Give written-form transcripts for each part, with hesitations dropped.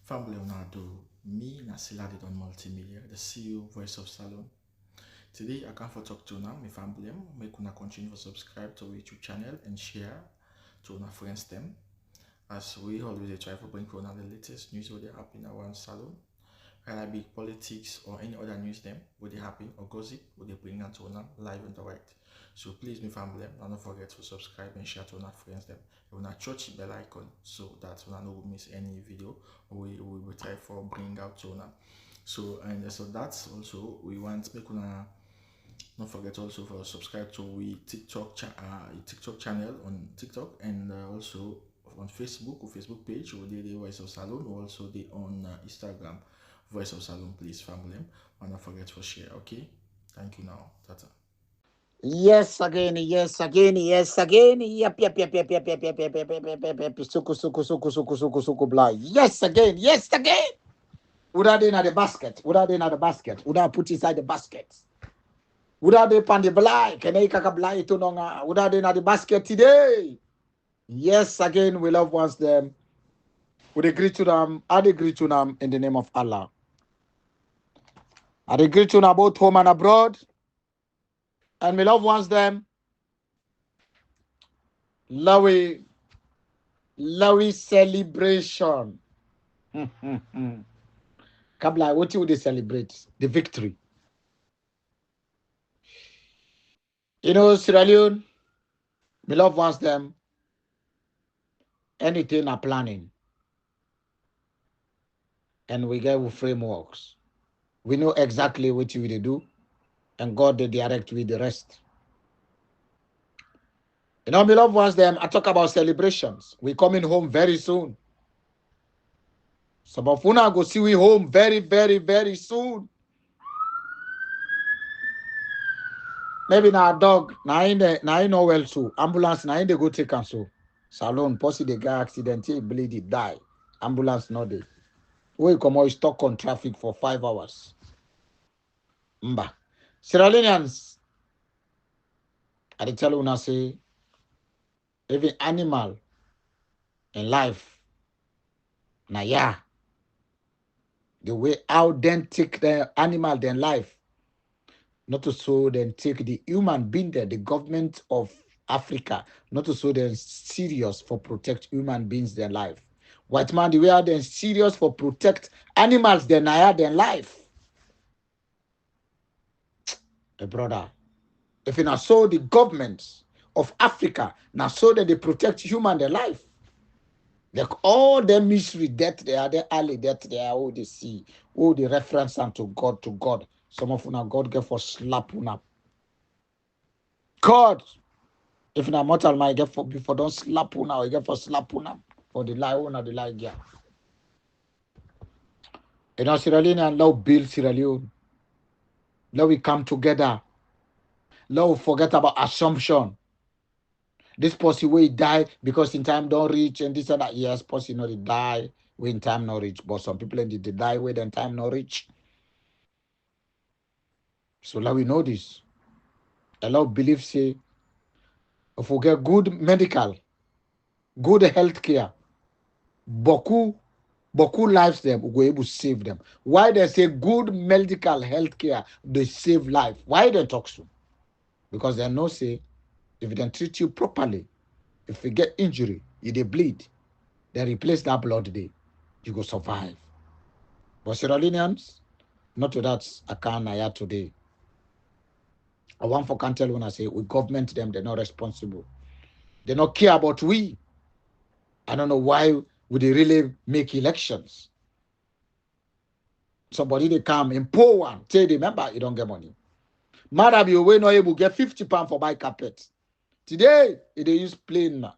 Family do me Nasila did on multimedia, the CEO voice of Salon. Today I come for talk to now my family. Make una continue to subscribe to our YouTube channel and share to our friends them. As we always try to bring for the latest news what they happen around Salon. Whether it be politics or any other news them what they happen or gossip what they bring out to una live and direct. So please my family, don't forget to subscribe and share to our friends them. You wanna touch the bell icon so that you no miss any video we will try for bring out to una. So and so that's also we want make una don't forget also for subscribe to we TikTok channel on TikTok and also on Facebook or Facebook page or the Voice of Salon or also the on Instagram Voice of Salon, please family. And don't forget to share. Okay, thank you now. Tata. Yes again, yes again, yes again. Yep. Suku blah. Yes again, yes again. Uda de na the basket. Uda de na the basket. Uda put inside the basket. Uda de pan the blai. Kene kaka blai to nonga. Uda de na the basket today. Yes again, we love once them. We agree to them. I agree to them in the name of Allah. I agree to them both home and abroad. And we love once them. Lawi celebration. Kabla, what would they celebrate? The victory. You know, Sierra Leone, we love once them. Anything are planning. And we get with frameworks. We know exactly what we will do. And God they direct with the rest. You know, my loved ones, them, I talk about celebrations. We coming home very soon. Some of una go see we home very, very, very soon. Maybe now dog, now in know well too. Ambulance, now in the go take and so. Salon, pussy the guy accident, he bleed, he die. Ambulance not there. We come out stuck on traffic for 5 hours. Mba. Sierra Leoneans, I tell you now say, every animal in life, now yeah, the way how then take the animal then life, not to so then take the human being there, the government of Africa, not to so then serious for protect human beings their life. White man, the way are then serious for protect animals their life. Brother, if you not so the governments of Africa now so that they protect human their life. Like all the misery death they are, the alley death they are, all they see, all the reference unto God to God. Some of una God get for slap una. God, if na mortal man get for before don't slap una, or get for slap una for the lie una the lie yeah. You know, Sierra Leone and love build Sierra Leone. Now we come together. Now we forget about assumption. This person will die because in time don't reach and this and that. Yes, person not die when time not reach. But some people they die when time not reach. So now we know this. A lot of believe say if we get good medical, good health care, beaucoup lives them, we go able to save them. Why they say good medical health care, they save life? Why they talk so? Because they know say if they treat you properly, if you get injury, you they bleed, they replace that blood day, you go survive. But Sierra Leoneans, not to that account I had today. I want for can tell when I say we government them, they're not responsible. They don't care about we. I don't know why would they really make elections. Somebody they come in poor one, say they remember you don't get money. Mother be away not able to get £50 for buy carpet. Today, they use plane now.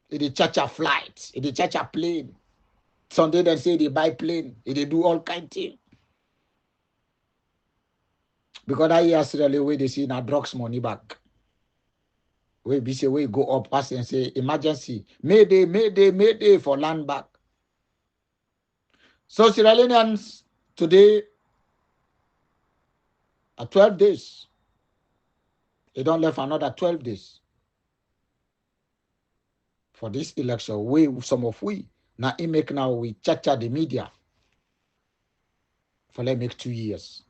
They charter flight. They charter plane. Sunday they say they buy plane. They do all kind of things. Because that year Australia where they see now drugs money back. Where be say we go up pass and say emergency. Mayday for land back. So Sierra Leoneans today at 12 days. They don't left another 12 days. For this election, some of we Now he make now we chacha the media for like make 2 years.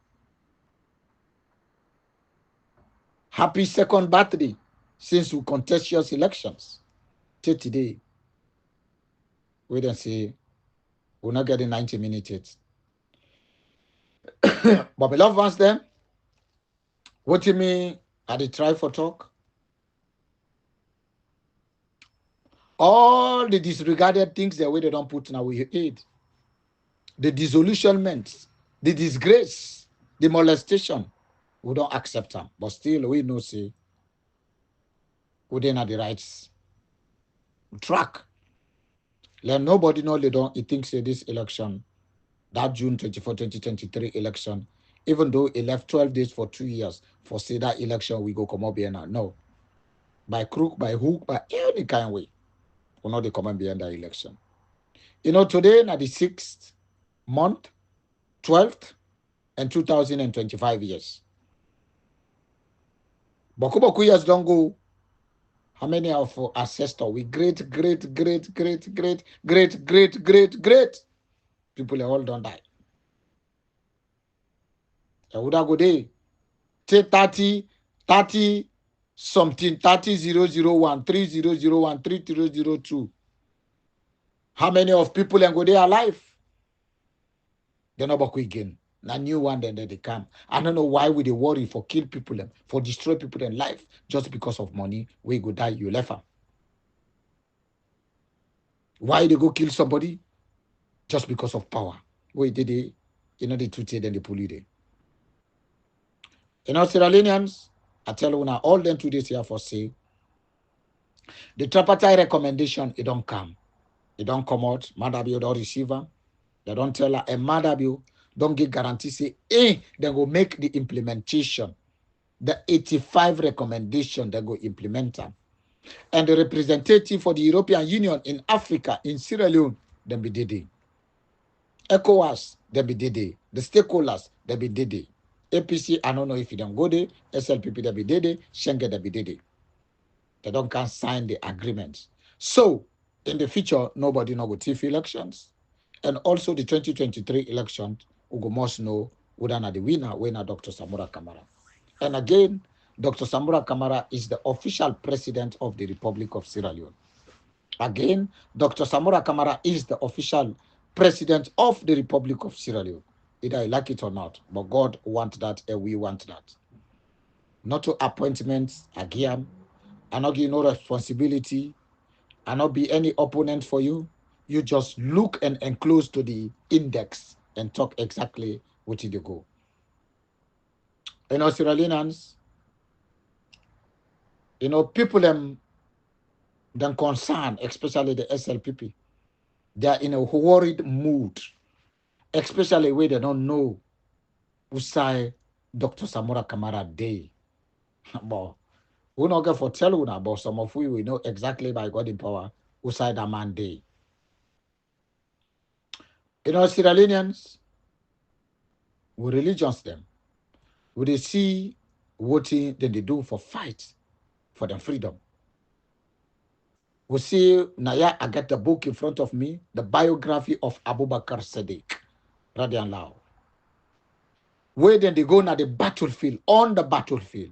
Happy second birthday since we contentious elections. Till today, we don't say we're not getting 90 minutes. But beloved ones them, what do you mean at the try for talk? All the disregarded things that we they don't put in our aid. The disillusionment, the disgrace, the molestation, we don't accept them. But still, we know say we didn't have the rights track. Let nobody know they don't. He thinks say this election, that June 24, 2023 election, even though he left 12 days for 2 years, for say that election we go come up here now. No. By crook, by hook, by any kind of way, we know they come behind that election. You know, today, now the 6th month, 12th, and 2025 years. Boku years don't go. How many of our ancestors, we great people all don't die. I would go there. Take 30 something, 30,001, 3001, 3002. How many of people and go there alive? They're not back again. A new one then they come. I don't know why we they worry for kill people and for destroy people in life just because of money. We go die, you left them. Why they go kill somebody? Just because of power. Wait, did they, you know, they treat it and they pull you there. You know, Sierra Leoneans, I tell you now, all them 2 days here for say, the tripartite recommendation, it don't come. It don't come out. Madabio don't receive them. They don't tell her, and Madabio don't give guarantee, say, they go make the implementation. The 85 recommendation, they go implement them. And the representative for the European Union in Africa, in Sierra Leone, they be did it. ECOWAS, they be did it. The stakeholders, they be did it. APC, I don't know if you don't go there. SLPP, they be did it. Schengen, they be did it. They don't can sign the agreements. So, in the future, nobody know about TIF elections. And also the 2023 election, we must know whether the winner, Dr. Samura Kamara. And again, Dr. Samura Kamara is the official president of the Republic of Sierra Leone. Again, Dr. Samura Kamara is the official president of the Republic of Sierra Leone. Either I like it or not, but God wants that and we want that. Not to appointments, again, and not give no responsibility, and not be any opponent for you. You just look and enclose to the index and talk exactly what you go. You know, Sierra Leoneans, you know, people them concerned, especially the SLPP, they are in a worried mood, especially where they don't know who say Dr. Samura Kamara Day. But we not get for tell you now, but some of we know exactly by God in power who say that man day. You know, Sierra Leoneans, we religions them. We they see what they do for fight for their freedom. We see Naya, I get the book in front of me, the biography of Abubakar Sadiq, radiallahu. Where then they go now the battlefield, on the battlefield.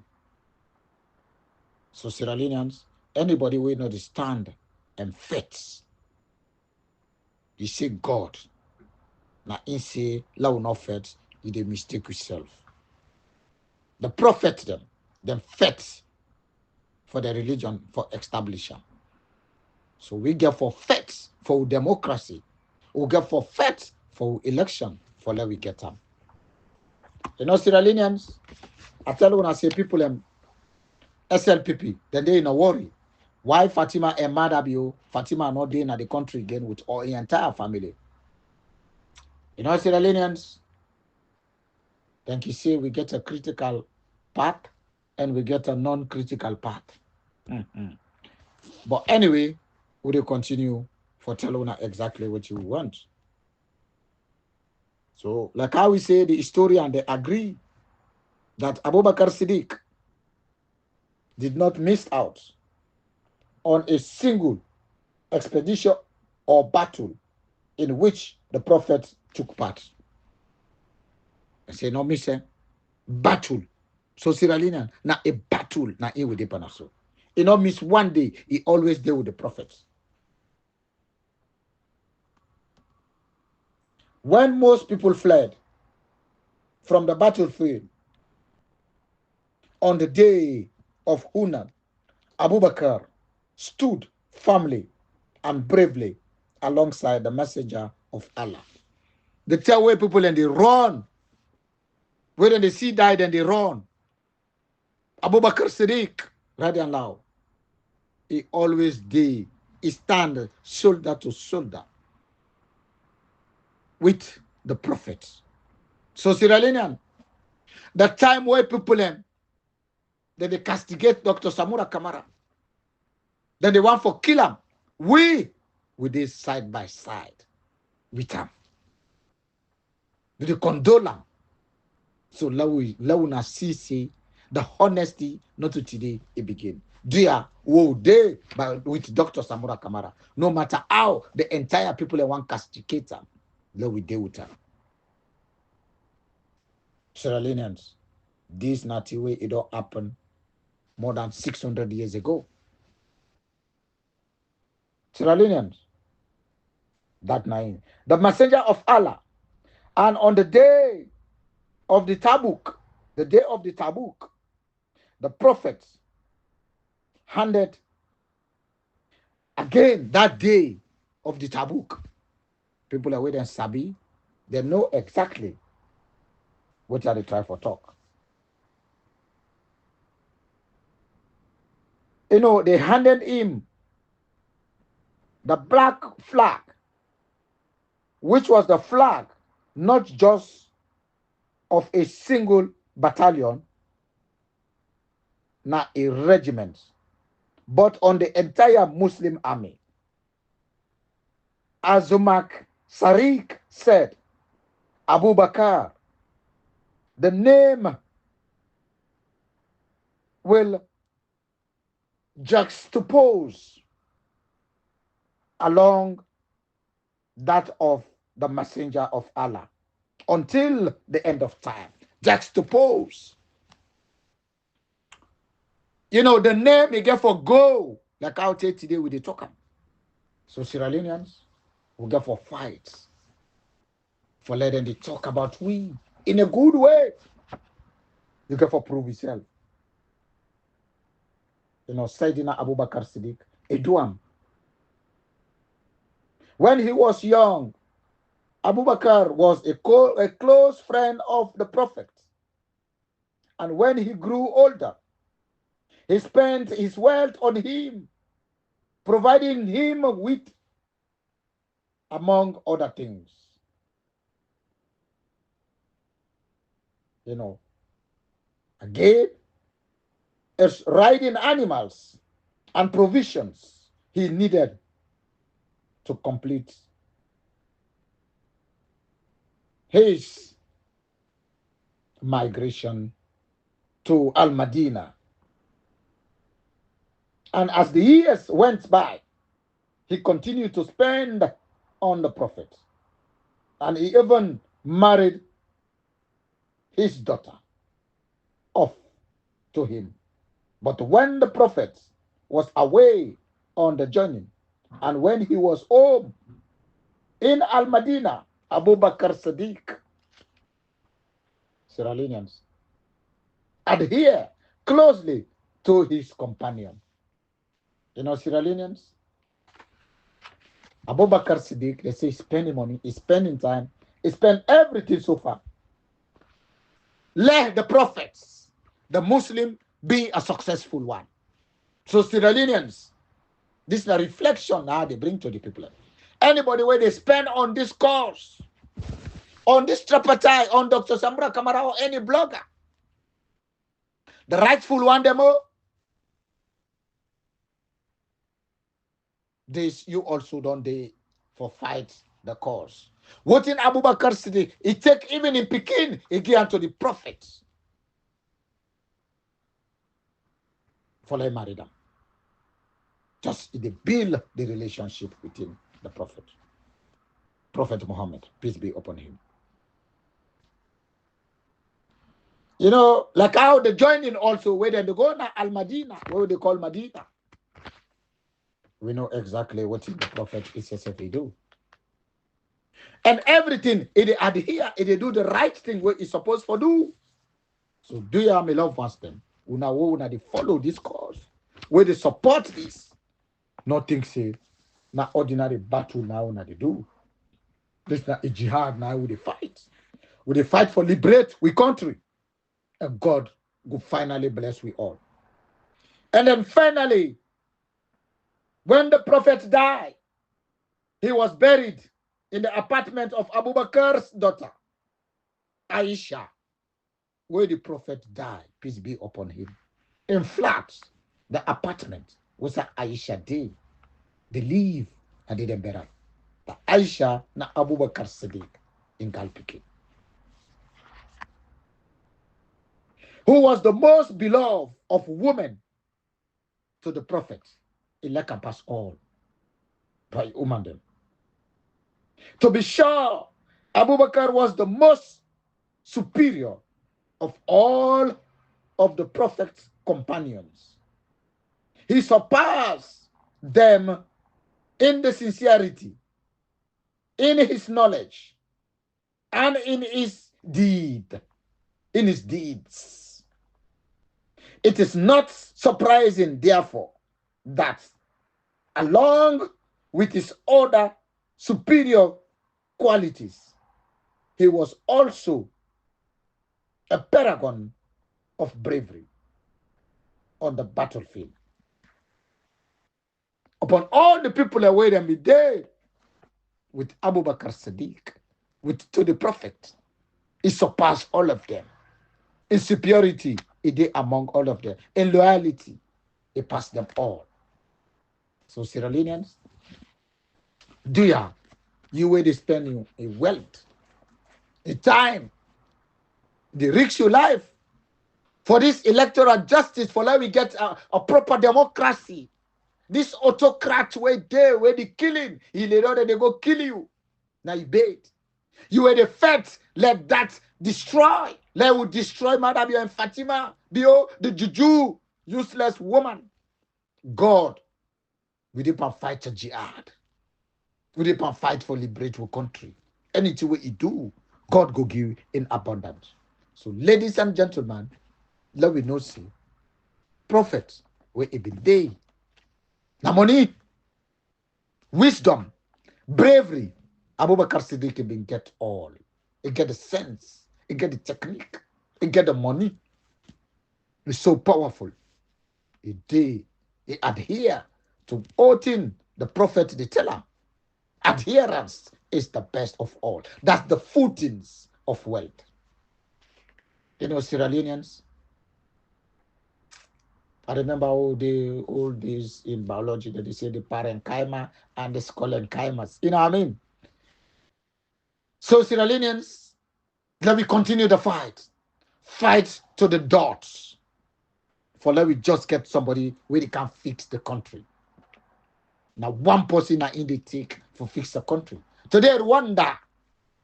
So Sierra Leoneans, anybody will know the stand and fights. You say God. Now in say, "Lau not fight, you dey mistake yourself." The prophet them fight for the religion, for establishment. So we get for fight for democracy. We get for fight for election, for let we get them. You know, Sierra Leoneans, I tell you when I say people SLPP, then they in a worry. Why Fatima and Madabio, Fatima not there in the country again with all the entire family. You know, Sierra Leoneans, then you say we get a critical path and we get a non-critical path. But anyway, we will continue for telling exactly what you want. So, like how we say, the historian, they agree that Abubakar Siddiq did not miss out on a single expedition or battle in which the prophet took part. I say, no, me say, battle. So Sierra Leonean, now a battle, now he with the panaso. You know, miss one day, he always there with the prophets. When most people fled from the battlefield on the day of Hunan, Abu Bakr stood firmly and bravely alongside the messenger of Allah. They tell where people and they run. When they see died and they run. Abu Bakr Siddiq, radiallahu, he always did. He stand shoulder to shoulder with the prophets. So Sierra Leonean, the time where people then they castigate Dr. Samura Kamara, then they want for kill him. We this side by side with him. With the condole him. So Launa see the honesty not to today it begin. Dear, woe day with Dr. Samura Kamara. No matter how the entire people want castigate him, let we deal with him. Sierra Leoneans, this not the way it all happened more than 600 years ago. Sierra Leoneans, that night, the messenger of Allah, and on the day of the Tabuk, the prophets handed again that day of the Tabuk. People are waiting Sabi, they know exactly what are they trying for talk. You know, they handed him the black flag, which was the flag not just of a single battalion, not a regiment, but on the entire Muslim army. Azumak Sariq said, Abu Bakr, the name will juxtapose along that of the messenger of Allah until the end of time. Juxtapose. You know, the name you get for go, like I'll take today with the talker. So Sierra Leoneans will get for fights, for letting they talk about we in a good way. You get for prove yourself. You know, Sayyidina Abu Bakr Siddiq, Eduam. When he was young, Abu Bakr was a close friend of the Prophet. And when he grew older, he spent his wealth on him, providing him with, among other things, you know, again, as riding animals and provisions he needed to complete his migration to Al-Madinah. And as the years went by, he continued to spend on the Prophet. And he even married his daughter off to him. But when the Prophet was away on the journey, and when he was home in Al-Madinah, Abu Bakr Siddiq, Sierra Leoneans, adhere closely to his companion. You know, Sierra Leoneans, Abu Bakr Siddiq, they say spending money, he's spending time, he spent everything so far. Let the prophets, the Muslim, be a successful one. So Sierra Leoneans, this is a reflection now they bring to the people. Anybody where they spend on this course, on this tripartite, on Dr. Samura Kamara or any blogger, the rightful one demo, this you also don't they for fight the cause. What in Abu Bakr Siddiq, he take even in Pekin, he give unto the prophets. For they marry them. Just they build the relationship within the prophet. Prophet Muhammad, peace be upon him. You know, like how they join in also, where they go now, Al Madina, what they call Medina. We know exactly what the Prophet SSFA do. And everything, it adhere, it do the right thing what it's supposed to do. So do you have a love ones them? Una they follow this cause, where they support this. Nothing say, not ordinary battle now una they do. This is not a jihad now we they fight. We they fight for liberate we country. And God will finally bless we all. And then finally, when the prophet died, he was buried in the apartment of Abu Bakr's daughter, Aisha, where the prophet died, peace be upon him. In flats, the apartment was a Aisha day. They leave and they then bury. The Aisha na Abu Bakr Siddiq in Galpiki, who was the most beloved of women to the prophet. He encompassed all by them. To be sure, Abu Bakr was the most superior of all of the prophet's companions. He surpassed them in the sincerity, in his knowledge, and in his deeds. It is not surprising, therefore, that along with his other superior qualities, he was also a paragon of bravery on the battlefield. Upon all the people away and be there with Abu Bakr Siddiq, to the prophet, he surpassed all of them. In superiority, he did among all of them. In loyalty, he passed them all. So Sierra Leoneans, do you where they spend a wealth, a time, they risk your life for this electoral justice, for let we get a proper democracy. This autocrat where they killing, he later they go kill you. Now you bait. You were the feds, let that destroy. Let will destroy Madabio and Fatima, Bio, the Juju, useless woman. God, we didn't fight a jihad. We didn't fight for liberate our country. Anything we do, God go give in abundance. So, ladies and gentlemen, let we know see prophets were every day. Now money, wisdom, bravery. Abu Bakr Siddiq can get all. He get the sense, he get the technique, he get the money. It's so powerful. He adhere to oathing the prophet, they tell him. Adherence is the best of all. That's the footings of wealth. You know, Sierra Leoneans, I remember all days in biology that they say the parenchyma and the sclerenchymas. You know what I mean? So Sierra Leoneans, let me continue the fight. Fight to the dots. For let me just get somebody where they can fix the country. Now one person in the take for fix the country. Today Rwanda,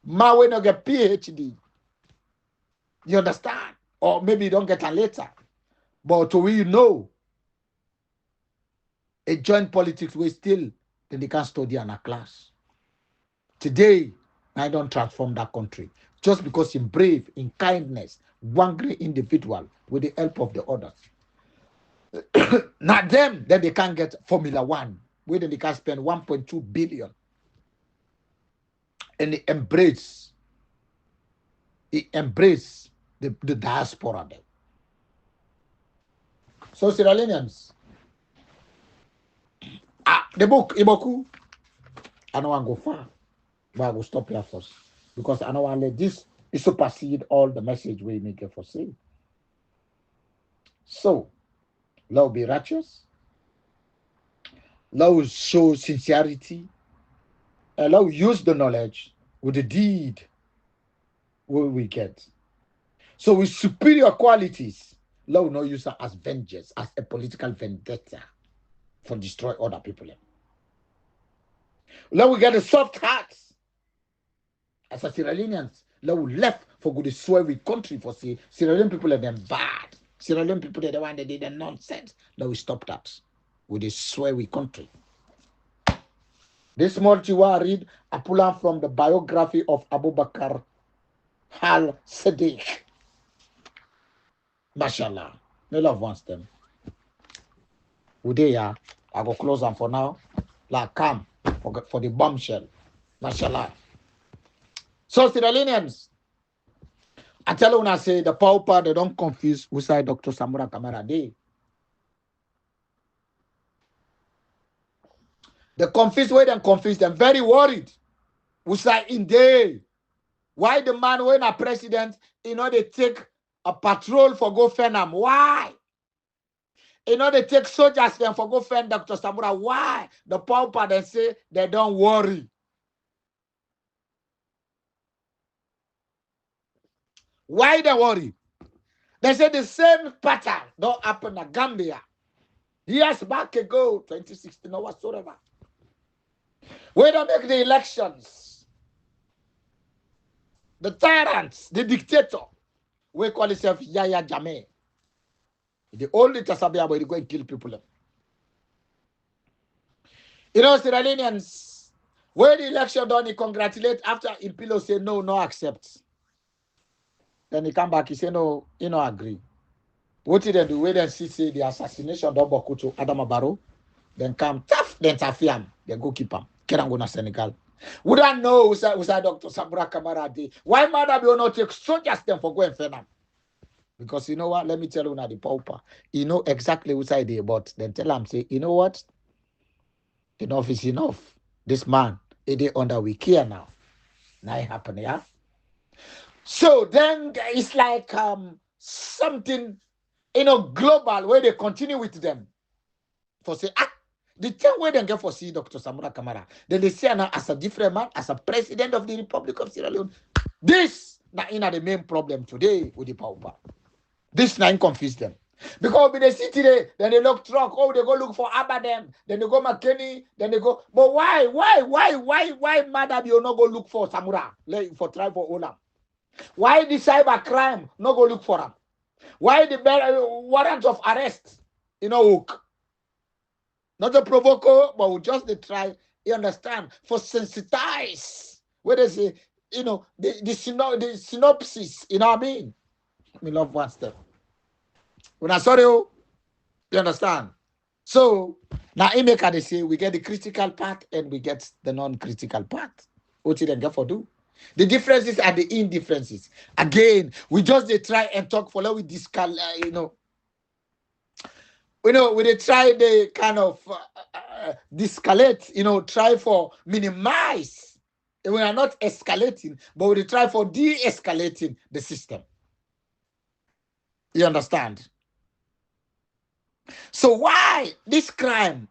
we not get PhD. You understand? Or maybe you don't get a letter. But to we know a joint politics we still then they can study in a class. Today, I don't transform that country. Just because in brave, in kindness, one great individual with the help of the others. Not them, then they can't get Formula One, where then they can spend 1.2 billion. And he embrace the diaspora there. So Sierra Leoneans, the book Iboku, I don't want to go far, but I will stop here first because I don't want to let this supersede all the message we make it for say. So, love be righteous, love show sincerity, and love use the knowledge with the deed we get. So with superior qualities, love no use her as vengeance, as a political vendetta for destroy other people. Love we get a soft heart as a Sierra Leoneans, we left for good swear with country for say Sierra Leone people are them bad. Sierra Leone people are the one that did the nonsense. Now we stop that. With the swear with country. This morning I read a pull out from the biography of Abu Bakr al-Siddiq. Mashallah. My love wants them. Udeya, I go close them for now. Like come for the bombshell. Mashallah. So Sierra Leoneans, I tell you when I say the pauper, they don't confuse who say Dr. Samura Kamara Day. They confuse where they confuse them. Very worried. Who say in day. Why the man when a president, they take a patrol for go fend them? Why? They take soldiers then for go fend Dr. Samura. Why? The pauper they say they don't worry. Why they worry? They say the same pattern don't happen in Gambia. Years back ago, 2016 or whatsoever. Where they make the elections. The tyrants, the dictator, we call himself Yaya Jammeh. The only Tasabia where they go and kill people. Sierra Leoneans, where the election done, he congratulate after Impilo say no accept. Then he come back, he say no, he no agree. What did they do? Wait and see, say the assassination done Bokuto Adama Barrow. Then come tough, then Tafiam, they go keep him. Kerangona Senegal. We don't know who say Dr. Samura Kamara Day. Why mother will not take soldiers them for going Fenam? Because you know what? Let me tell you now, the pauper. You know exactly who say they but then tell him, say, you know what? Enough is enough. This man, it is under we care now. Now it happen, yeah? So then it's like something, global where they continue with them. For say, the thing where they get for see Dr. Samura Kamara, then they say now as a different man, as a president of the Republic of Sierra Leone. This now the main problem today with the pauper. This now confuse them. Because when they see today, then they look truck, they go look for Abadem, then they go McKinney, then they go. But why madam you not go look for Samura, for try for Olam? Why the cyber crime not go look for him? Why the warrant of arrest, hook? Not to provoke, but we just they try, you understand, for sensitize. Where they say, the synopsis, you know what I mean? We love one step. When I saw you understand? So, now they say we get the critical part and we get the non-critical part. What you then get for do? The differences are the indifferences. Again, we just they try and talk for like we discal, we they try the kind of de-escalate, try for minimize. We are not escalating, but we try for de-escalating the system. You understand? So why this crime?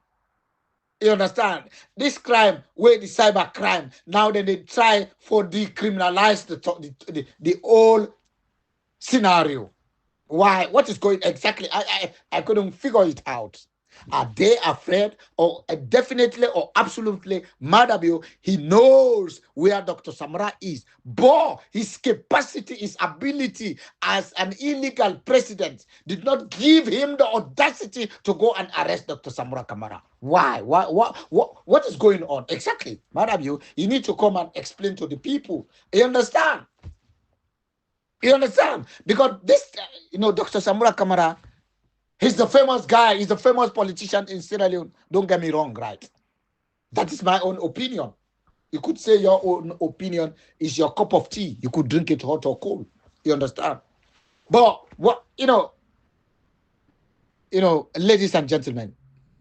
You understand? This crime, where the cyber crime, now then they try for decriminalize the whole scenario. Why? What is going exactly? I couldn't figure it out. Are they afraid or definitely or absolutely Madabio? He knows where Dr. Samura is, but his capacity, his ability as an illegal president did not give him the audacity to go and arrest Dr. Samura Kamara. Why? What is going on? Exactly. Madabio, you need to come and explain to the people. You understand? You understand? Because this, Dr. Samura Kamara, he's the famous guy. He's the famous politician in Sierra Leone. Don't get me wrong, right? That is my own opinion. You could say your own opinion is your cup of tea. You could drink it hot or cold. You understand? But what ladies and gentlemen,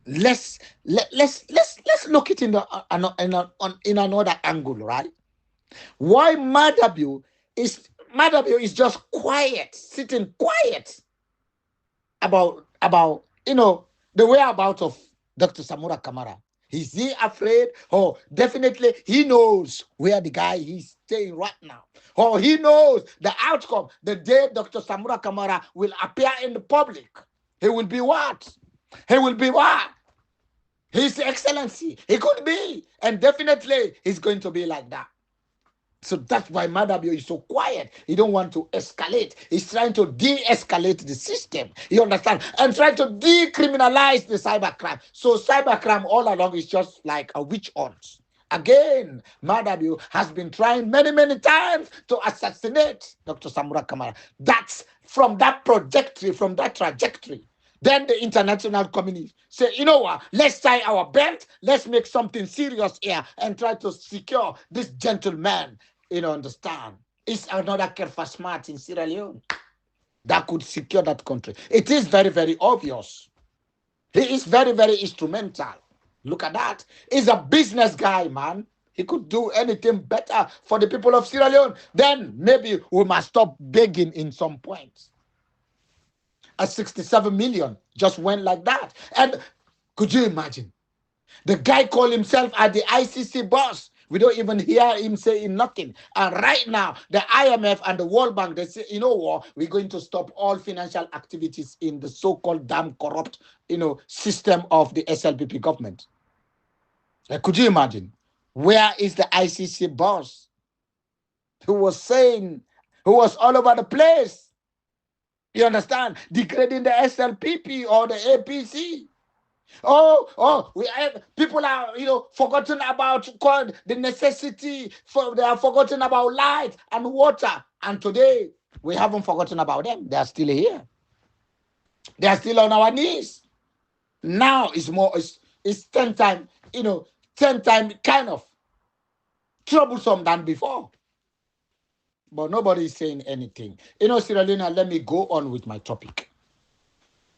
let's look it in another angle, right? Why Madabio is just quiet, sitting quiet about the whereabouts of Dr. Samura Kamara. Is he afraid? Or definitely he knows where the guy is staying right now. Or he knows the outcome the day Dr. Samura Kamara will appear in the public. He will be what? He will be what? His Excellency. He could be. And definitely he's going to be like that. So that's why Madabio is so quiet. He don't want to escalate. He's trying to de-escalate the system. You understand? And trying to decriminalize the cybercrime. So cybercrime all along is just like a witch hunt. Again, Madabio has been trying many, many times to assassinate Dr. Samura Kamara. That's from that trajectory. Then the international community say, you know what, let's tie our belt, let's make something serious here and try to secure this gentleman. Understand? It's another Kerfa Smart in Sierra Leone that could secure that country. It is very, very obvious. He is very, very instrumental. Look at that. He's a business guy, man. He could do anything better for the people of Sierra Leone. Then maybe we must stop begging in some points. A 67 million just went like that. And could you imagine? The guy called himself at the ICC boss. We don't even hear him saying nothing. And right now, the IMF and the World Bank, they say, you know what, we're going to stop all financial activities in the so-called damn corrupt, system of the SLPP government. Could you imagine? Where is the ICC boss? Who was all over the place? You understand? Degrading the SLPP or the APC. People are, forgotten about the necessity they are forgotten about light and water. And today, we haven't forgotten about them. They are still here. They are still on our knees. Now it's 10 times, 10 times kind of troublesome than before. But nobody is saying anything. Sierra Leone, let me go on with my topic.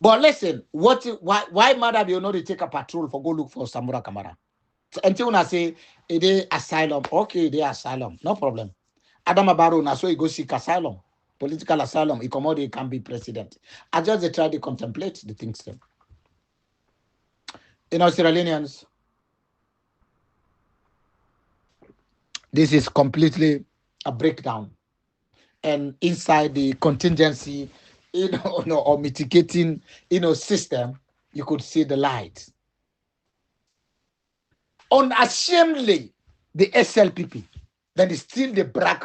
But listen, why Madabio know they take a patrol for go look for Samura Kamara? Until when I say they asylum, okay, they asylum, no problem. Adam Abaro na so he go seek asylum, political asylum. He come out, he can be president. I just they try to contemplate the things them. Sierra Leoneans, this is completely a breakdown. And inside the contingency, or mitigating, system, you could see the light. Unashamedly, the SLPP, then is still the brag,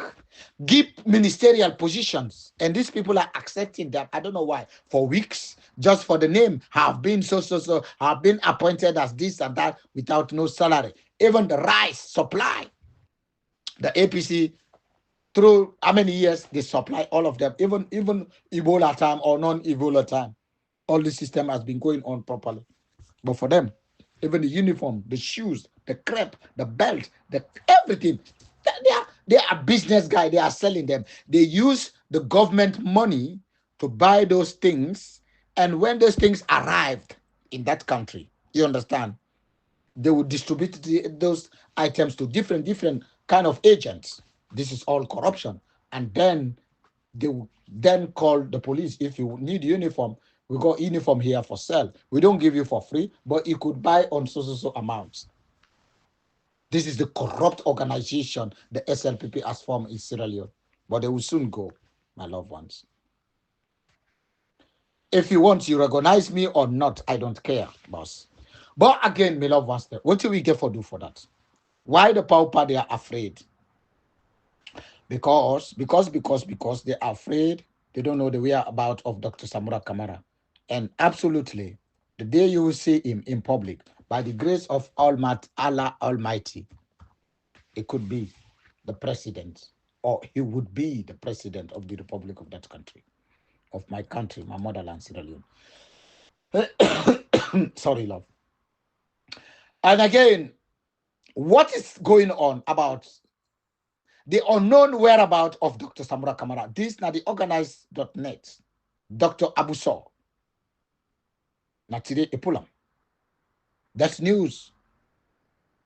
give ministerial positions, and these people are accepting them. I don't know why. For weeks, just for the name, have been have been appointed as this and that without no salary. Even the rice supply, the APC, through how many years they supply all of them, even Ebola time or non-Ebola time, all the system has been going on properly. But for them, even the uniform, the shoes, the crepe, the belt, everything, they are business guys. They are selling them. They use the government money to buy those things, and when those things arrived in that country, you understand, they would distribute those items to different kind of agents. This is all corruption. And then they will then call the police. If you need uniform, we got uniform here for sale. We don't give you for free, but you could buy on so amounts. This is the corrupt organization the SLPP has formed in Sierra Leone. But they will soon go, my loved ones. If you want, you recognize me or not, I don't care, boss. But again, my loved ones, what do we get for do for that? Why the pauper they are afraid? Because they are afraid. They don't know the whereabouts of Dr. Samura Kamara. And absolutely, the day you will see him in public, by the grace of Allah Almighty, it could be the president, or he would be the president of the Republic of that country, of my country, my motherland, Sierra Leone. Sorry, love. And again, what is going on about the unknown whereabouts of Dr. Samura Kamara? This now the organized.net. Dr. Abuso. Natire Epulam. That news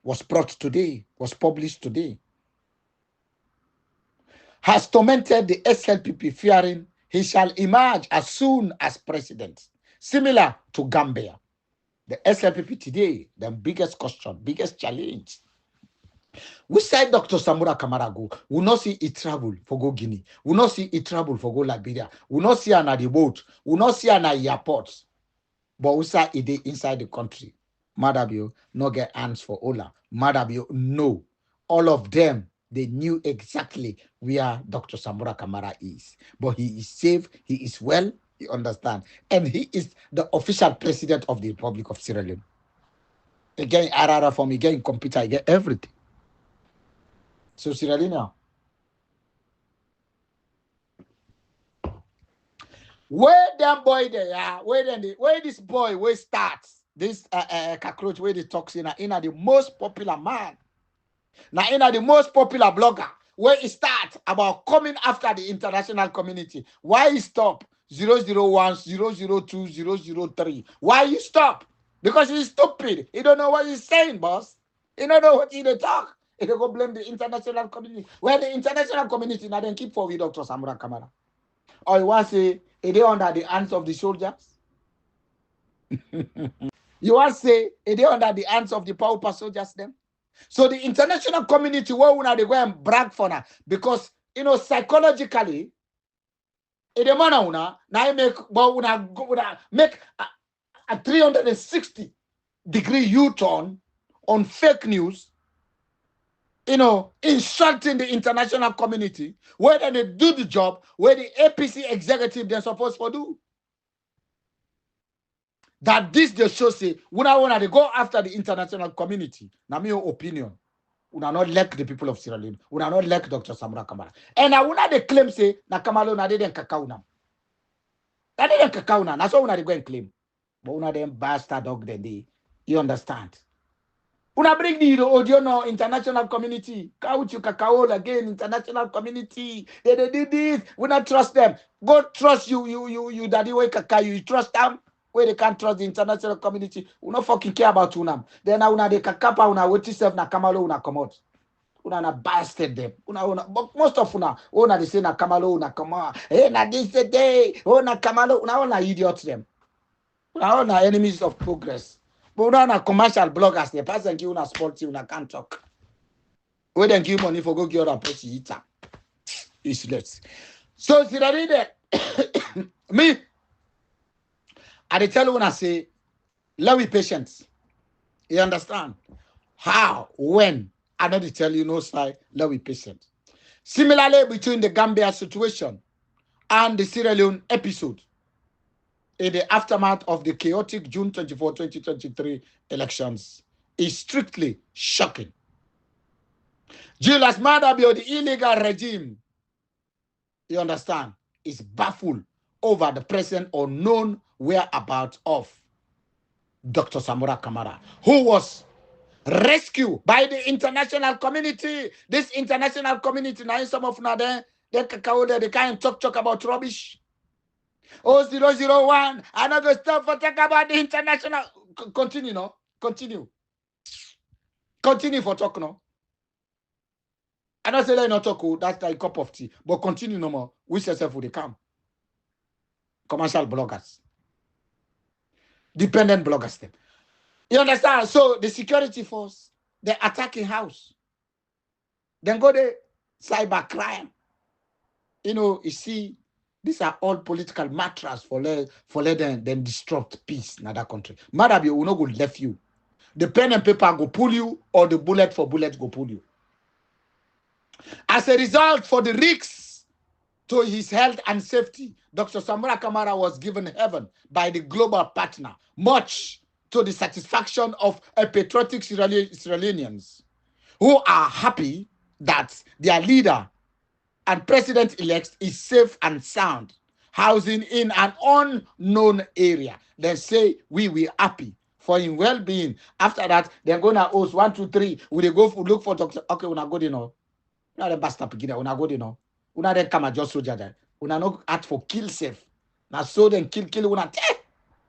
was brought today, was published today. Has tormented the SLPP, fearing he shall emerge as soon as president. Similar to Gambia. The SLPP today, the biggest question, biggest challenge. We said Dr. Samura Kamara go. We not see it travel for go Guinea. We not see it travel for go Liberia. We not see an at the boat. We not see an at airports. But we say it inside the country. Madabio no get hands for Ola. Madabio no. All of them they knew exactly where Dr. Samura Kamara is. But he is safe, he is well, you understand? And he is the official president of the Republic of Sierra Leone. Again, RR form, again, computer, again, everything. So Sierra Leone, where that boy there, where this boy, where starts, this cockroach, where the toxin, in the most popular man. Now, in the most popular blogger, where he start about coming after the international community. Why he stop? 001, 002, 003. Why you stop? Because he's stupid. He don't know what he's saying, boss. He don't know what he talk. He go blame the international community. Well, the international community now then keep for with Dr. Samura Kamara. Or you want to say, is they under the hands of the soldiers? You want to say, is they under the hands of the powerful soldiers then? So the international community, where una they go and brag for now, because psychologically, in the manner una now make make a 360-degree U-turn on fake news, insulting the international community, where they do the job where the APC executive they're supposed to do. That this the show say, when they go after the international community, now my opinion. Una not like the people of Sierra Leone. Una not like Dr. Samura Kamara. And I una they claim say na Kamalo na didn't kakauna. That didn't kakauna. That's what una they go and claim. But una them bastard dog then they. You understand? Una bring the audio no international community. Kauchu kakao again international community. They do this. We not trust them. God trust you daddy way kakao. You trust them. Where they can't trust the international community, we not fucking care about unam. Then una de kakapa una wait yourself na Kamalo una come out. Una na bastard them. But most of una they say na Kamalo una come out. Hey na this the day. Na Kamalo una idiots them. Una enemies of progress. But una commercial bloggers. The person give una sports una can't talk. We then give money for go give other person eater. Useless. So see that me. I tell you when I say, let me patience. You understand? How, when, I don't tell you no side, let me patient. Similarly, between the Gambia situation and the Sierra Leone episode, in the aftermath of the chaotic June 24, 2023 elections, is strictly shocking. Julius Madabio, the illegal regime, you understand, is baffled over the present unknown whereabouts of Dr. Samura Kamara, who was rescued by the international community. This international community, now some of now they can't talk about rubbish. 001, I'm not going to stop for talk about the international. Continue, no? Continue. Continue for talk, no? I don't say let not talk, that's like a cup of tea. But continue no more. Wish yourself would come. Commercial bloggers. Dependent bloggers. Them. You understand? So the security force, they're attacking house. Then go the cyber crime. You see, these are all political matters for let them disrupt peace in that country. Madabi will not go left you. The pen and paper go pull you, or the bullet for bullet go pull you. As a result, for the risks to his health and safety, Dr. Samura Kamara was given heaven by the global partner, much to the satisfaction of a patriotic Sierra Leoneans who are happy that their leader and president-elect is safe and sound, housing in an unknown area. They say we will happy for his well-being. After that, they're going to host 1, 2, 3. Will they go look for Dr. Okay, we're not good enough. Una de basta pigida, una go no. Una de kama just soldier there. Una no act for kill safe. Now so then kill una.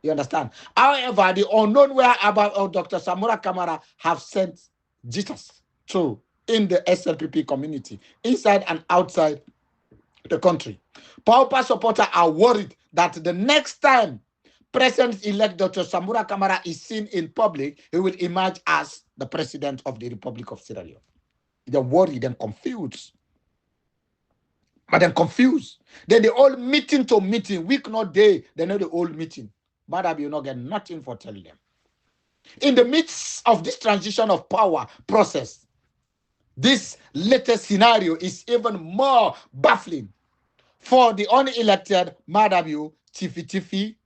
You understand? However, the unknown whereabouts of Dr. Samura Kamara have sent Jesus to in the SLPP community, inside and outside the country. Pauper supporters are worried that the next time President-elect Dr. Samura Kamara is seen in public, he will emerge as the president of the Republic of Sierra Leone. They're worried, they're confused. But they're confused. Then they all meeting to meeting, week not day, they know the old meeting. But you not get nothing for telling them. In the midst of this transition of power process, This latest scenario is even more baffling for the unelected Madabu Tiffy Tiffy,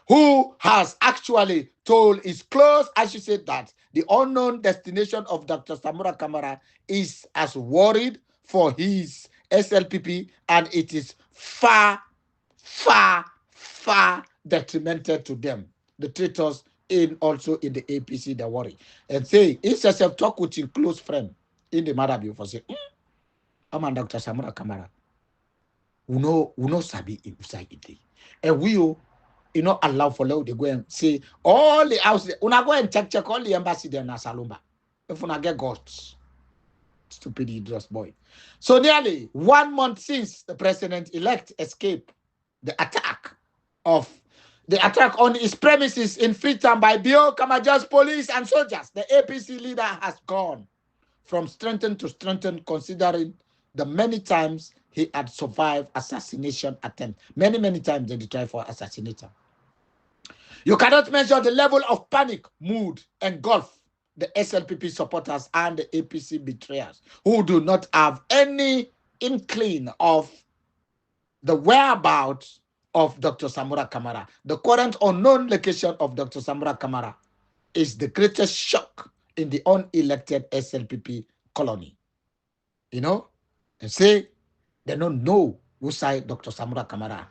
who has actually told his close associate that the unknown destination of Dr. Samura Kamara is as worried for his SLPP, and it is far, far, far detrimental to them. The traitors in also in the APC, they worry. And say, it's just a talk with your close friend in the Madabu for say, I'm on Dr. Samura Kamara. We know sabi inside it. And we allow for law they go and say all the house una go and check all the embassy there na Salomba. If una get guts. Stupid idiots boy. So nearly 1 month since the president-elect escaped the attack on his premises in Freetown by Bio Kamaja's police and soldiers, the APC leader has gone from strength to strength, considering the many times he had survived assassination attempt. Many times they tried for assassination. You cannot measure the level of panic, mood, engulf the SLPP supporters and the APC betrayers who do not have any inkling of the whereabouts of Dr. Samura Kamara. The current unknown location of Dr. Samura Kamara is the greatest shock in the unelected SLPP colony. You know, and say they don't know who side Dr. Samura Kamara.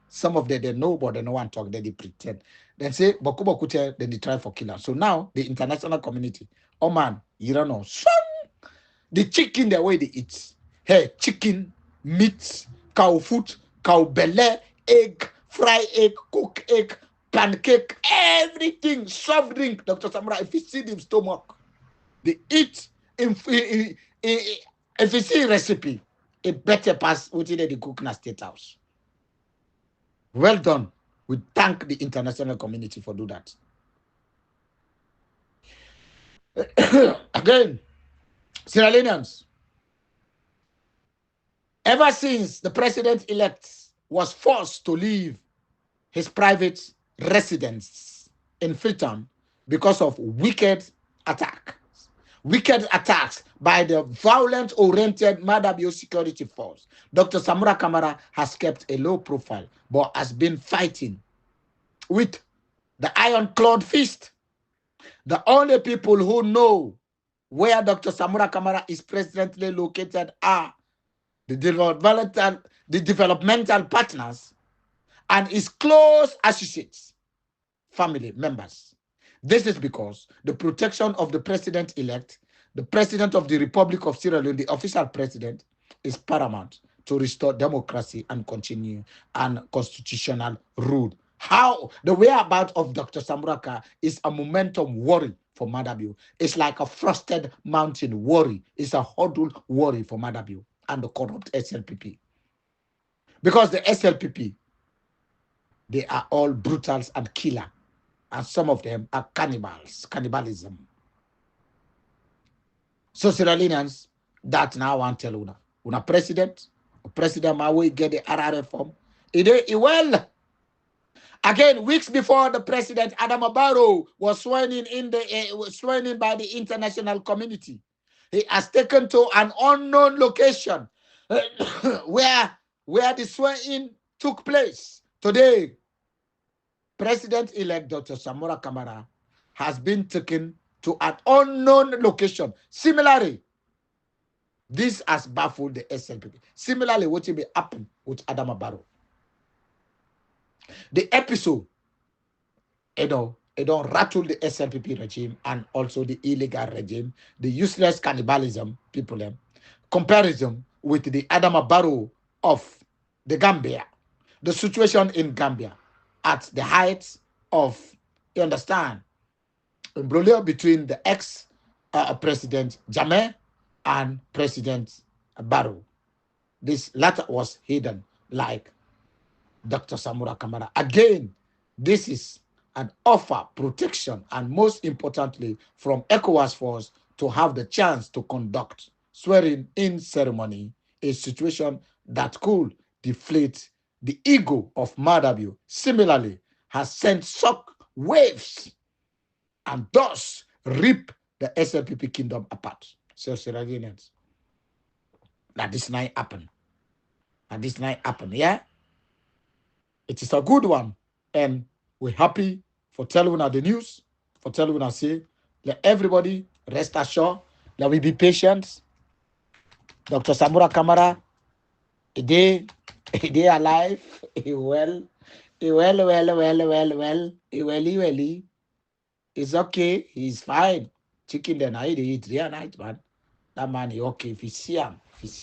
Some of them they know, but they no one talk. They pretend. Then say Bokubo Kute, then they try for killer. So now the international community, oh man, you don't know. The chicken the way they eat. Hey, chicken, meat, cow foot, cow belly, egg, fry egg, cook egg, pancake, everything, soft drink. Dr. Samura, if you see them stomach, they eat. If you see recipe, it better pass what they cook in a state house. Well done. We thank the international community for doing that. Again, Sierra Leoneans, ever since the president-elect was forced to leave his private residence in Freetown because of wicked attacks by the violent-oriented Madabio security force, Dr. Samura Kamara has kept a low profile, but has been fighting with the iron-clawed fist. The only people who know where Dr. Samura Kamara is presently located are the developmental partners and his close associates, family members. This is because the protection of the president-elect, the president of the Republic of Sierra Leone, the official president, is paramount to restore democracy and continue and constitutional rule. How the whereabouts of Dr. Samuraka is a momentum worry for Madabu. It's like a frosted mountain worry. It's a huddle worry for Madabu and the corrupt SLPP. Because the SLPP, they are all brutals and killer. And some of them are cannibals, cannibalism. So Sierra Leoneans, that now I want to tell una president Maui get the RRF form. Well, again, weeks before the president Adam Barrow was sworn in by the international community, he has taken to an unknown location where the swearing took place. Today, President-elect Dr. Samura Kamara has been taken to an unknown location. Similarly, this has baffled the SLPP. Similarly, what will happen with Adama Barrow? The episode, it don't rattle the SLPP regime and also the illegal regime, the useless cannibalism people, comparison with the Adama Barrow of the Gambia, the situation in Gambia at the height of, you understand, imbroglio between the ex-president Jammeh and President Barrow. This latter was hidden like Dr. Samura Kamara. Again, this is an offer, protection, and most importantly, from ECOWAS force to have the chance to conduct swearing-in ceremony, a situation that could deflate the ego of Madabu. Similarly, has sent shock waves and thus rip the SLPP kingdom apart. So Sierra Leoneans, that this night happen. And this night happen. Yeah? It is a good one. And we're happy for telling the news, for telling us say, let everybody rest assured that we be patient. Dr. Samura Kamara, a day alive, well. It's okay. He's fine. Chicken then I eat real night, man. That man he okay. If you see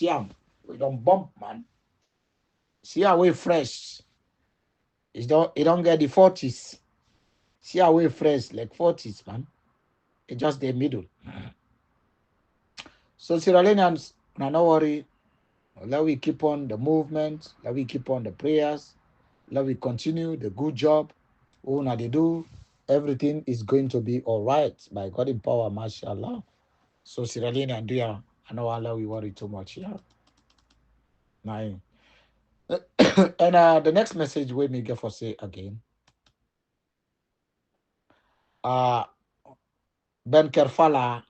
him, we don't bump, man. See how we fresh. He don't get the 40s. See how we fresh, like 40s, man. It's just the middle. So Sierra Leoneans, no worry. Let we keep on the movement. Let we keep on the prayers. Let we continue the good job. Una they do. Everything is going to be all right by God in power, mashallah. So Sierra Leone and Dia, I know Allah we worry too much. Yeah. Nine. And the next message we may get for say again. Ben Kerfala,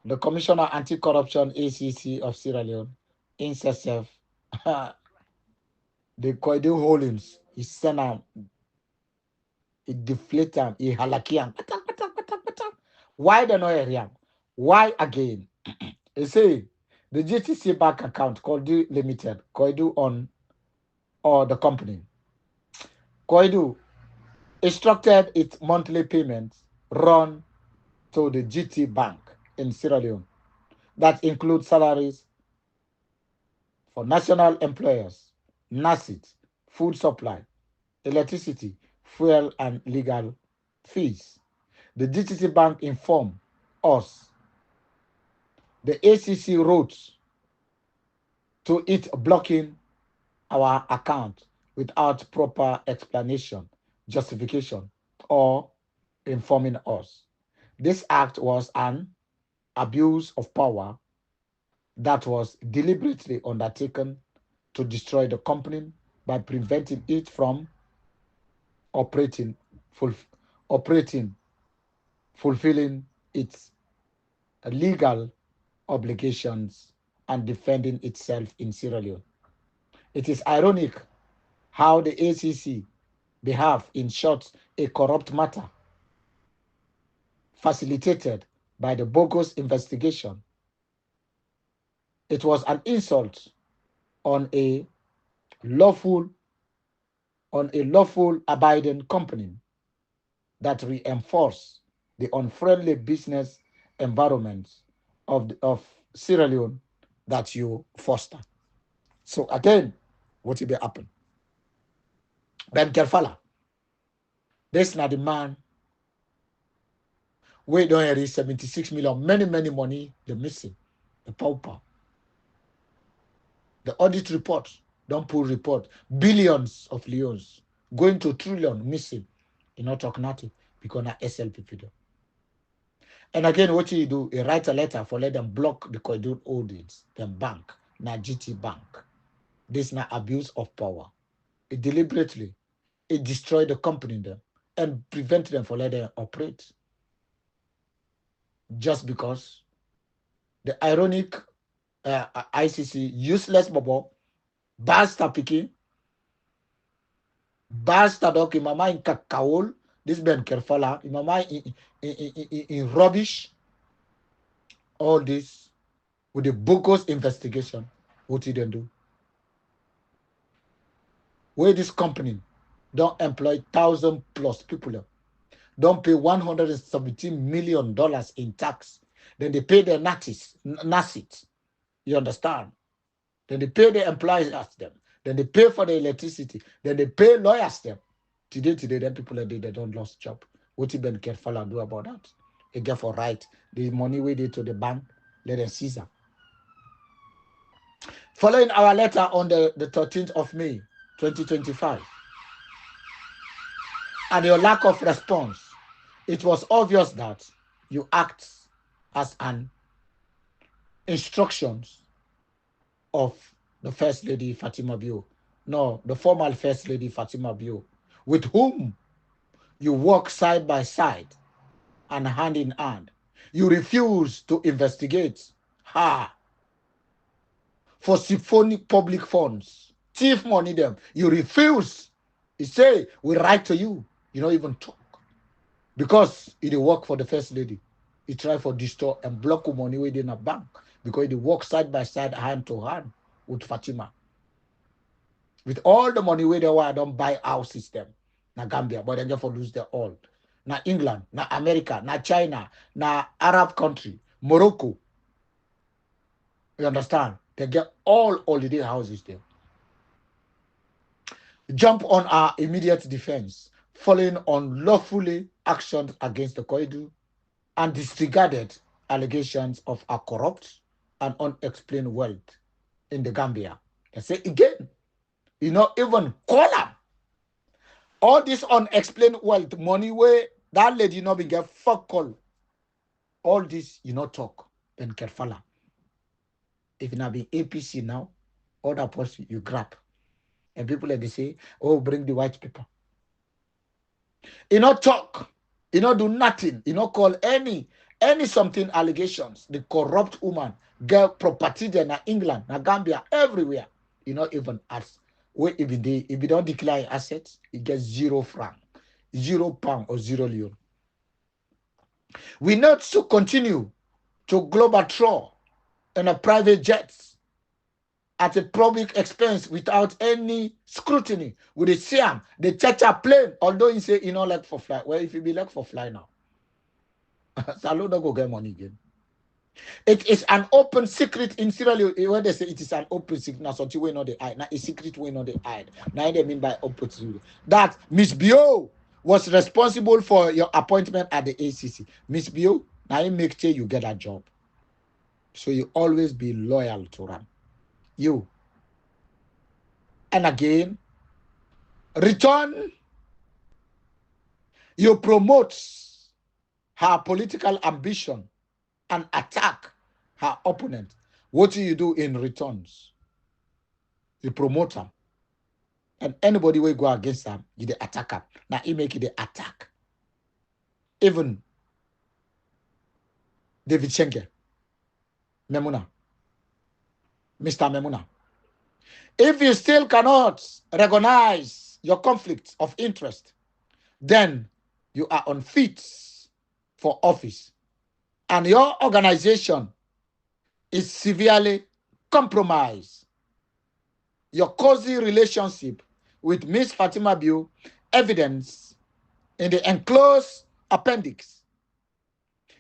the Commissioner Anti-Corruption ACC of Sierra Leone, INSESF, the Koidu Holdings, he sent him, he deflate him, he halaki him. Why the no area? Why again? They say the GTC bank account, Koidu Limited, Koidu on, or the company, Koidu instructed its monthly payments run to the GT Bank in Sierra Leone. That includes salaries for national employers, NACIT, food supply, electricity, fuel, and legal fees. The GTC Bank informed us the ACC wrote to it blocking our account without proper explanation, justification, or informing us. This act was an abuse of power that was deliberately undertaken to destroy the company by preventing it from operating, fulfilling its legal obligations and defending itself in Sierra Leone. It is ironic how the ACC behave in short a corrupt matter facilitated by the bogus investigation. It was an insult on a lawful abiding company that reinforce the unfriendly business environment of Sierra Leone that you foster. So again, what will be happen? Ben Kerfala, this is not the man we don't hear 76 million, many money they missing, the pauper. The audit report, don't pull report, billions of leons going to trillion missing. You not talk nothing because na SLPP do. And again, what you do, you write a letter for let them block the Koidun holdings, the bank, na GT Bank. This is not abuse of power. It deliberately, it destroyed the company them and prevent them from letting them operate. Just because the ironic ICC useless bubble, basta picking, basta dog in mama in kakaol, this Ben Kerfala, in mama in rubbish, all this with the bogus investigation. What did they do? Where this company don't employ 1,000+ people, don't pay $117 million in tax. Then they pay their NACIT. You understand? Then they pay the employees them. Then they pay for the electricity. Then they pay lawyers them. Today, then people they don't lost job. What you been careful and do about that? They get for right. The money we did to the bank, let them seize them. Following our letter on the 13th of May, 2025, and your lack of response, it was obvious that you act as an instructions of the First Lady Fatima Bio. No, the former First Lady Fatima Bio, with whom you work side by side and hand in hand. You refuse to investigate her for siphoning public funds, thief money them. You refuse. You say, we write to you. You don't even talk. Because it work for the first lady. He try for distort and block money within a bank. Because it work side by side, hand to hand with Fatima. With all the money where they were, I don't buy our system. Na Gambia, but they get for lose their all. Na England, na America, na China, na Arab country, Morocco. You understand? They get all holiday houses there. Jump on our immediate defense, following on lawfully actions against the Koidu and disregarded allegations of a corrupt and unexplained wealth in the Gambia. They say again, you know, even call them. All this unexplained wealth, money where that lady not be get fuck call. All this, you know, talk and careful. If you not be APC now, all that person you grab. And people like they say, oh, bring the white people. You know, talk. You know, do nothing. You know, call any something allegations. The corrupt woman get property there in England, in Gambia, everywhere. You know, even as where even they if you don't declare assets, it gets 0 franc, £0 or 0 lyon. We need to continue to globetrot in a private jets at a public expense without any scrutiny. With the Siam, the Chacha plane, although you say you know like for fly. Well, if you be like for fly now, Salud don't go get money again. It is an open secret in Sierra Leone. When they say it is an open secret, now something we know the hide. Now a secret we know the hide. Now they mean by open secret. That Miss Bio was responsible for your appointment at the ACC. Miss Bio, now you make sure you get a job. So you always be loyal to them. You. And again, return. You promote her political ambition and attack her opponent. What do you do in returns? You promote them. And anybody will go against them, you the attack them. Now he make it the attack. Even David Schenke, Memuna, Mr. Memuna. If you still cannot recognize your conflict of interest, then you are unfit for office. And your organization is severely compromised. Your cozy relationship with Miss Fatima Bio evidence in the enclosed appendix.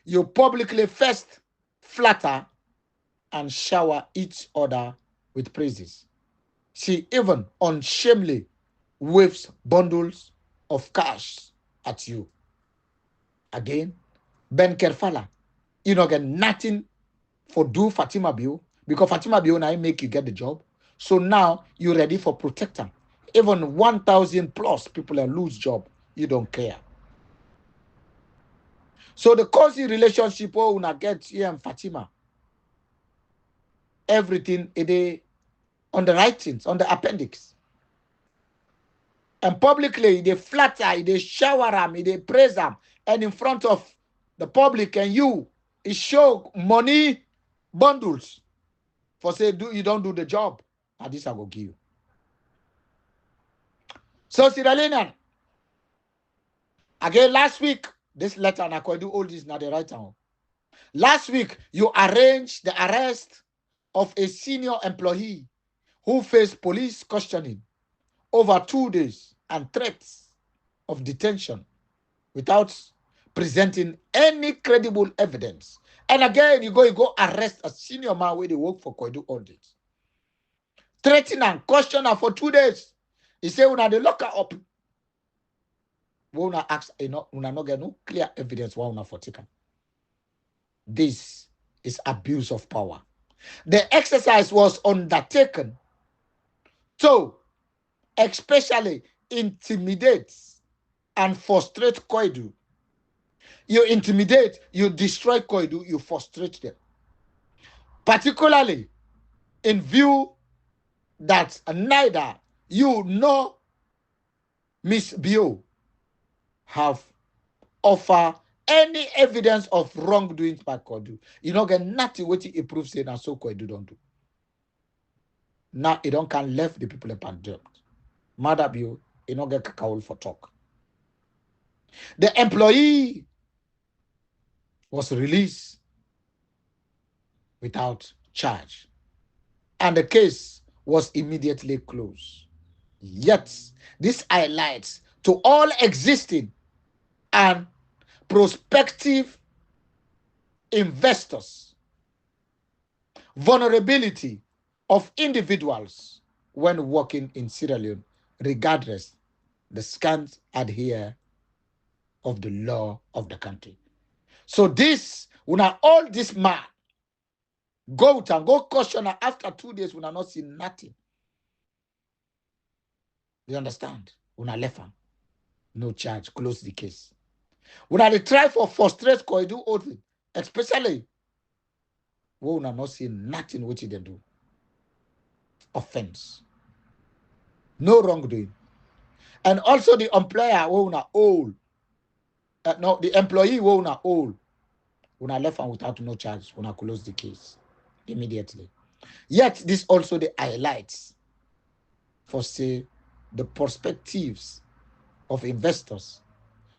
You publicly first flatter and shower each other with praises. She even unshamefully waves bundles of cash at you. Again, Ben Kerfala, you know, get nothing for do Fatima Bio because Fatima Bio now make you get the job. So now you're ready for protector. Even 1,000 plus people lose job, you don't care. So the cozy relationship we una get here and Fatima, everything is on the writings, on the appendix. And publicly, they flatter, they shower them, they praise them. And in front of the public and you, it show money bundles for say you don't do the job. And this I will give you. So Sierra Leonean, again last week, this letter and I could do all this now the right now. Last week, you arranged the arrest of a senior employee who faced police questioning over 2 days and threats of detention without presenting any credible evidence. And again, you go arrest a senior man where they work for Koidu audit. Threaten and question her for 2 days. He say, "Una they lock her up." We una ask, una no get no clear evidence why una for take her. This is abuse of power. The exercise was undertaken to especially intimidate and frustrate Koidu. You intimidate, you destroy Koidu, you frustrate them. Particularly in view that neither you nor Miss Bio have offered any evidence of wrongdoing by Kodu. You don't get nothing what it proves saying and so Kodu don't do. Now it don't can left the people upon debt. Mother you don't get cacao for talk. The employee was released without charge, and the case was immediately closed. Yet, this highlights to all existing and prospective investors vulnerability of individuals when working in Sierra Leone, regardless the scant adhere of the law of the country. So this, when all this man go out and go caution after 2 days, when I not see nothing. You understand? When I left him, no charge, close the case. When I try for frustrate do oath, especially when I not see nothing which they do. Offense. No wrongdoing. And also the employer when I old. No, the employee when I old. When I left him without no charge, when I close the case immediately. Yet this also the highlights for say the perspectives of investors,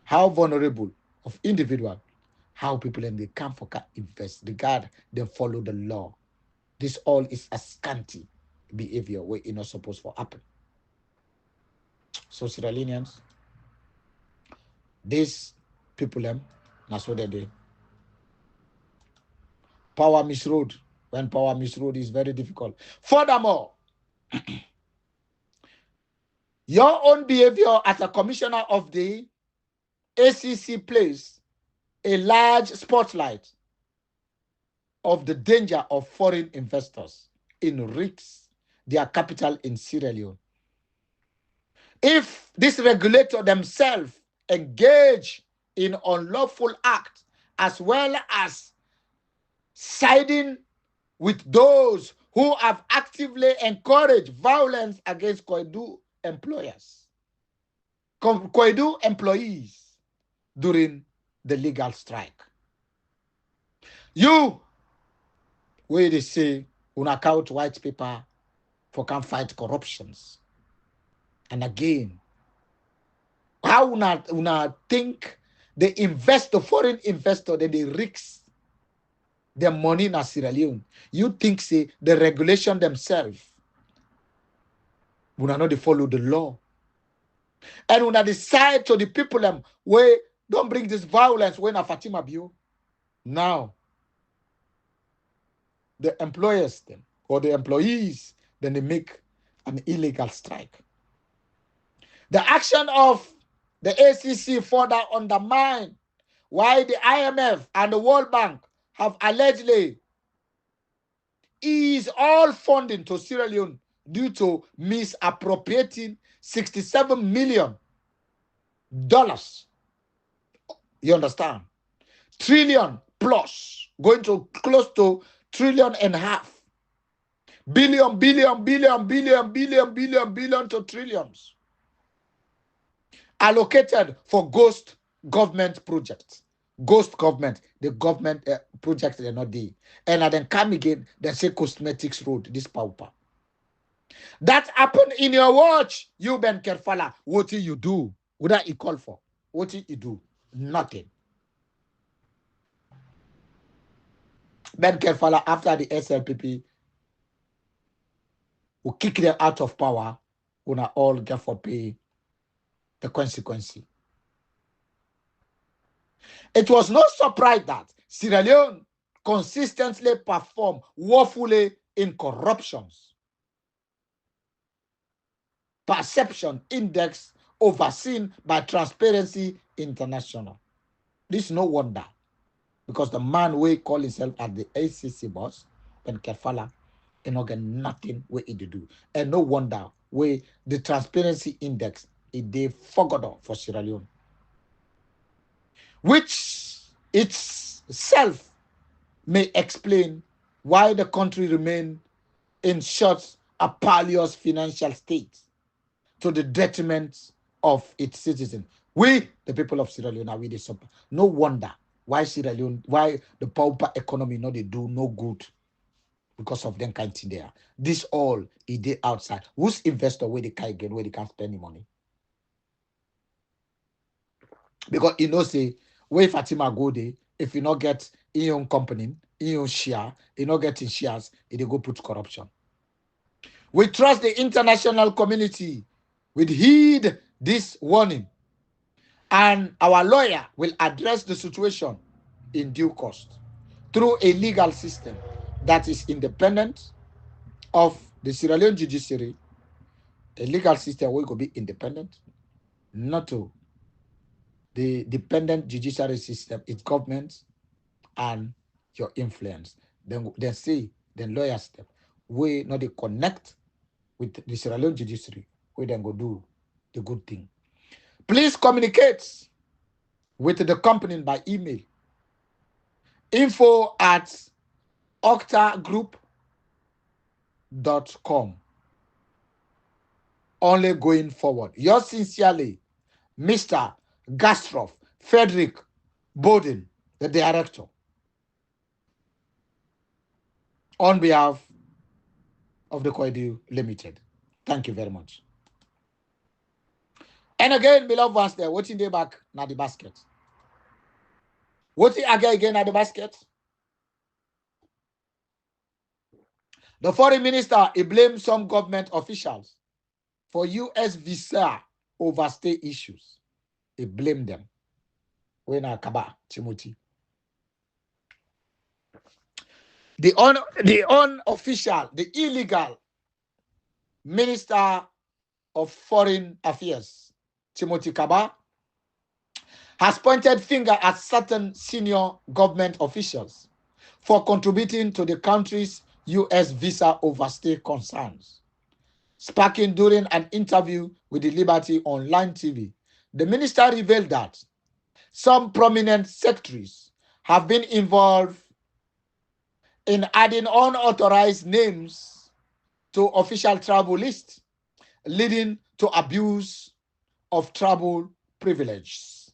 how vulnerable of individual, how people in the camp for can invest, regard they follow the law. This all is a scanty behavior where it's not supposed to happen. So Sierra Leoneans, these people that's what they do. Power misroad. When power misroad is very difficult. Furthermore, your own behavior as a commissioner of the ACC plays a large spotlight of the danger of foreign investors in risks their capital in Sierra Leone. If this regulator themselves engage in unlawful acts as well as siding with those who have actively encouraged violence against Koidu employees during the legal strike. You, where they say, una count white paper for can fight corruptions. And again, how una think they invest, the foreign investor, then they risk their money in Sierra Leone. You think, say, the regulation themselves, una not they follow the law. And una decide to the people where don't bring this violence when a Fatima Bio. Now, the employers then, or the employees, then they make an illegal strike. The action of the ACC further undermine why the IMF and the World Bank have allegedly eased all funding to Sierra Leone due to misappropriating $67 million. You understand? Trillion plus, going to close to trillion and a half. Billion to trillions. Allocated for ghost government projects. Ghost government, the government projects they're not there. And then come again, they say cosmetics road, this pauper. That happened in your watch, you Ben Kerfala. What do you do? What are you call for? What do you do? Nothing. Ben Kerfala, after the SLPP, who kick them out of power, who all get for pay the consequence. It was no surprise that Sierra Leone consistently performed woefully in corruptions. Perception index overseen by Transparency International. This is no wonder, because the man we call himself as the ACC boss, Ben Kefala, he not get nothing where he do. And no wonder where the Transparency Index they forgot for Sierra Leone, which itself may explain why the country remain in such a perilous financial state to the detriment of its citizens. We, the people of Sierra Leone, are we the suffer. No wonder why Sierra Leone, why the pauper economy they do no good because of them kind thing there. This all is they outside. Who's investor where they can't get, where they can't spend any money? Because say where Fatima go there, if you not get in your own company, in your share, you not getting shares, they go put corruption. We trust the international community will heed this warning, and our lawyer will address the situation in due course through a legal system that is independent of the Sierra Leone judiciary, a legal system will be independent, not to the dependent judiciary system, its government and your influence. Then lawyers step. We not they connect with the Sierra Leone judiciary, we then go do the good thing. Please communicate with the company by email. info@octagroup.com. Only going forward. Yours sincerely, Mr. Gastroff Frederick Bowden, the director. On behalf of the Koidu Limited. Thank you very much. And again, beloved ones there, waiting day back na the basket. Waiting again at the basket. The foreign minister, he blamed some government officials for US visa overstay issues. He blamed them. When Kaba, Timothy. The unofficial, the illegal Minister of Foreign Affairs, Timothy Kaba, has pointed finger at certain senior government officials for contributing to the country's US visa overstay concerns. Speaking during an interview with the Liberty Online TV, the minister revealed that some prominent secretaries have been involved in adding unauthorized names to official travel lists, leading to abuse of travel privileges.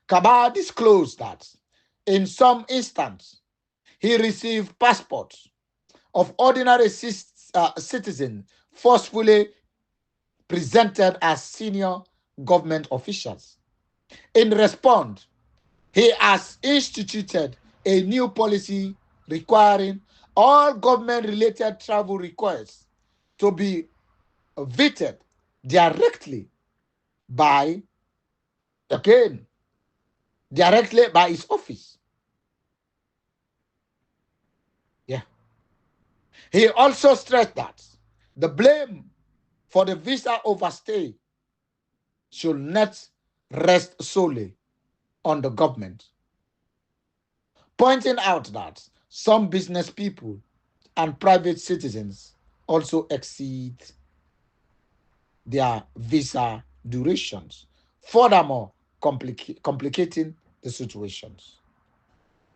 Kaba disclosed that in some instances, he received passports of ordinary citizens forcefully presented as senior government officials. In response, he has instituted a new policy requiring all government-related travel requests to be vetted directly by his office. Yeah. He also stressed that the blame for the visa overstay should not rest solely on the government, pointing out that some business people and private citizens also exceed their visa durations, furthermore complicating the situations.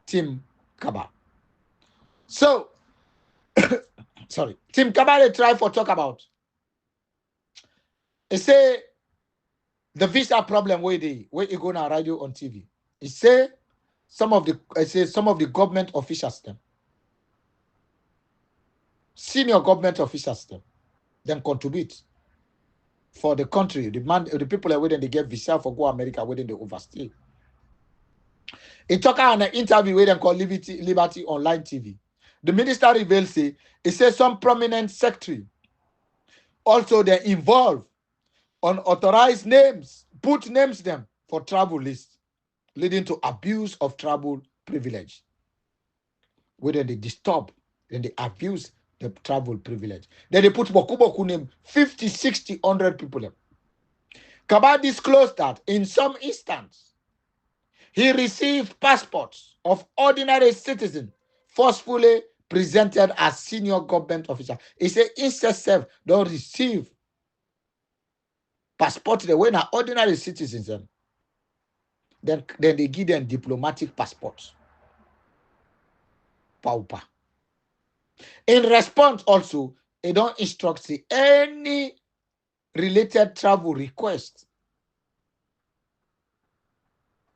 Tim Kaba. So, sorry, Tim Kaba they try for talk about. He say the visa problem where you go now radio on TV. He say some of the government officials them, senior government officials them contribute for the country. The people are waiting they get visa for go America waiting they overstay. He talk on an interview where they call Liberty Online TV. The minister revealed say he says some prominent secretary also they're involved on authorized names, put names them for travel lists, leading to abuse of travel privilege. Whether they disturb, then they abuse the travel privilege. Then they put Boku name 50, 60, 100 people. Kaba disclosed that in some instances, he received passports of ordinary citizens forcefully presented as senior government officials. He said, instead don't receive passport the way now ordinary citizens. Then they give them diplomatic passports. Pauper. In response, also, they don't instruct any related travel request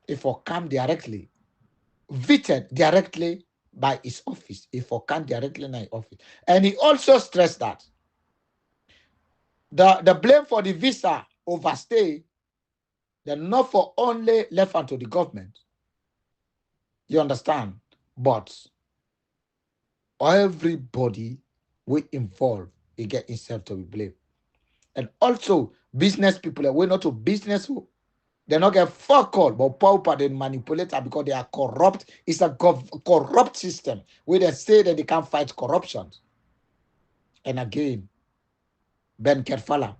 if I come directly, vetted directly by his office, if I come directly in his office. And he also stressed that the blame for the visa overstay, they're not for only left hand to the government. You understand? But everybody we involve, he get himself to be blamed. And also business people, we not to business, they not get fuck all, but pauper they manipulate her because they are corrupt. It's a corrupt system where they say that they can't fight corruption. And again, Ben Kerfala,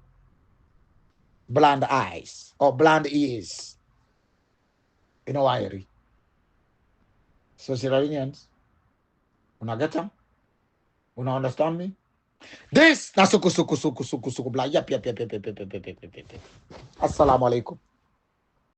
blind eyes or blind ears. You know why I read? So Sierra Leoneans, when I get them, when I understand me, this na suku bla yap. Assalamu alaikum.